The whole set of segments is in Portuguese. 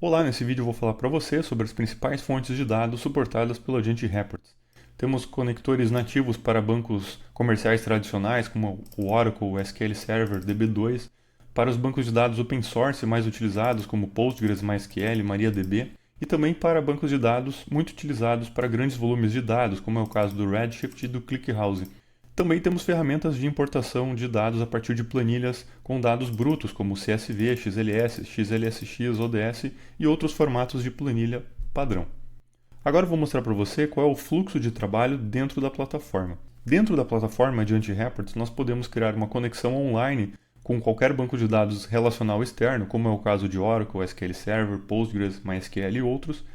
Olá, nesse vídeo eu vou falar para você sobre as principais fontes de dados suportadas pelo Agent Reports. Temos conectores nativos para bancos comerciais tradicionais, como o Oracle, o SQL Server, DB2, para os bancos de dados open source mais utilizados, como Postgres, MySQL, MariaDB, e também para bancos de dados muito utilizados para grandes volumes de dados, como é o caso do Redshift e do ClickHouse. Também temos ferramentas de importação de dados a partir de planilhas com dados brutos, como CSV, XLS, XLSX, ODS e outros formatos de planilha padrão. Agora eu vou mostrar para você qual é o fluxo de trabalho dentro da plataforma. Dentro da plataforma Agent Reports, nós podemos criar uma conexão online com qualquer banco de dados relacional externo, como é o caso de Oracle, SQL Server, Postgres, MySQL e outros.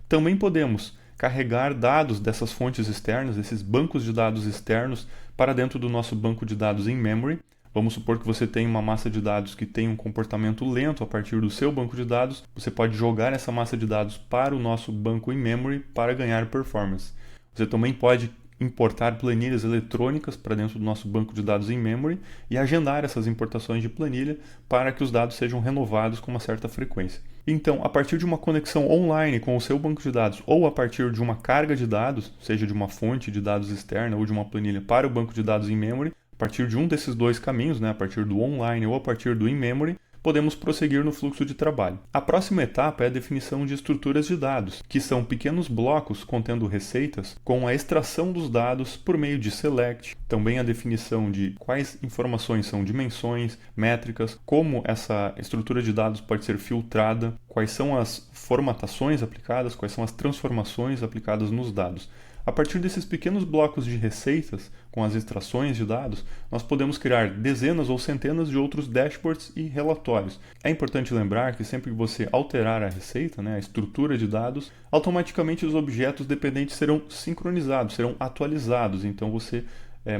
Também podemos carregar dados dessas fontes externas, desses bancos de dados externos, para dentro do nosso banco de dados em memory. Vamos supor que você tem uma massa de dados que tem um comportamento lento a partir do seu banco de dados. Você pode jogar essa massa de dados para o nosso banco em memory para ganhar performance. Você também pode importar planilhas eletrônicas para dentro do nosso banco de dados em memory e agendar essas importações de planilha para que os dados sejam renovados com uma certa frequência. Então, a partir de uma conexão online com o seu banco de dados ou a partir de uma carga de dados, seja de uma fonte de dados externa ou de uma planilha para o banco de dados em memory, a partir de um desses dois caminhos, a partir do online ou a partir do in-memory, podemos prosseguir no fluxo de trabalho. A próxima etapa é a definição de estruturas de dados, que são pequenos blocos contendo receitas com a extração dos dados por meio de select, também a definição de quais informações são dimensões, métricas, como essa estrutura de dados pode ser filtrada, quais são as formatações aplicadas, quais são as transformações aplicadas nos dados. A partir desses pequenos blocos de receitas, com as extrações de dados, nós podemos criar dezenas ou centenas de outros dashboards e relatórios. É importante lembrar que sempre que você alterar a receita, a estrutura de dados, automaticamente os objetos dependentes serão sincronizados, serão atualizados. Então você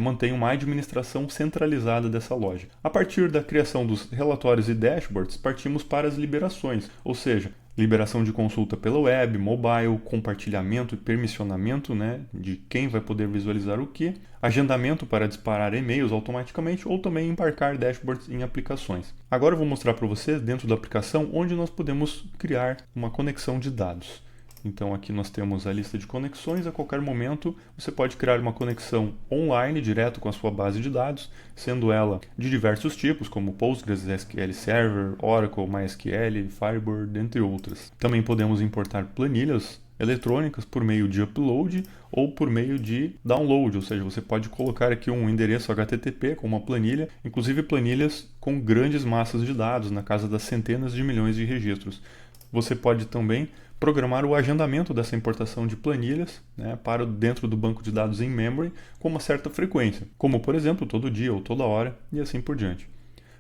mantém uma administração centralizada dessa lógica. A partir da criação dos relatórios e dashboards, partimos para as liberações, ou seja, liberação de consulta pela web, mobile, compartilhamento e permissionamento de quem vai poder visualizar o que, agendamento para disparar e-mails automaticamente ou também embarcar dashboards em aplicações. Agora eu vou mostrar para vocês dentro da aplicação onde nós podemos criar uma conexão de dados. Então aqui nós temos a lista de conexões. A qualquer momento você pode criar uma conexão online direto com a sua base de dados, sendo ela de diversos tipos, como Postgres, SQL Server, Oracle, MySQL, Firebird, entre outras. Também podemos importar planilhas eletrônicas por meio de upload ou por meio de download, ou seja, você pode colocar aqui um endereço HTTP com uma planilha, inclusive planilhas com grandes massas de dados, na casa das centenas de milhões de registros. Você pode também programar o agendamento dessa importação de planilhas para dentro do banco de dados em memory com uma certa frequência, como por exemplo todo dia ou toda hora e assim por diante.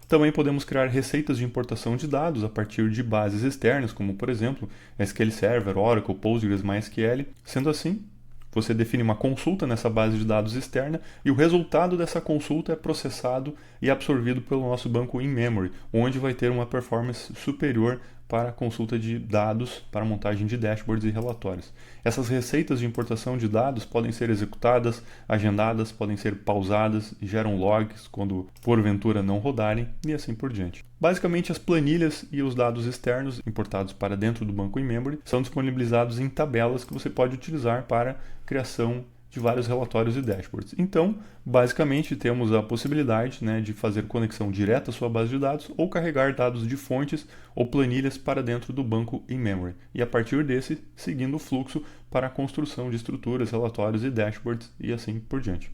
Também podemos criar receitas de importação de dados a partir de bases externas, como por exemplo SQL Server, Oracle, Postgres, MySQL. Sendo assim, você define uma consulta nessa base de dados externa e o resultado dessa consulta é processado e absorvido pelo nosso banco in-memory, onde vai ter uma performance superior para a consulta de dados, para a montagem de dashboards e relatórios. Essas receitas de importação de dados podem ser executadas, agendadas, podem ser pausadas e geram logs quando porventura não rodarem e assim por diante. Basicamente, as planilhas e os dados externos importados para dentro do banco in-memory são disponibilizados em tabelas que você pode utilizar para criação de vários relatórios e dashboards. Então, basicamente, temos a possibilidade de fazer conexão direta à sua base de dados ou carregar dados de fontes ou planilhas para dentro do banco in-memory. E a partir desse, seguindo o fluxo para a construção de estruturas, relatórios e dashboards e assim por diante.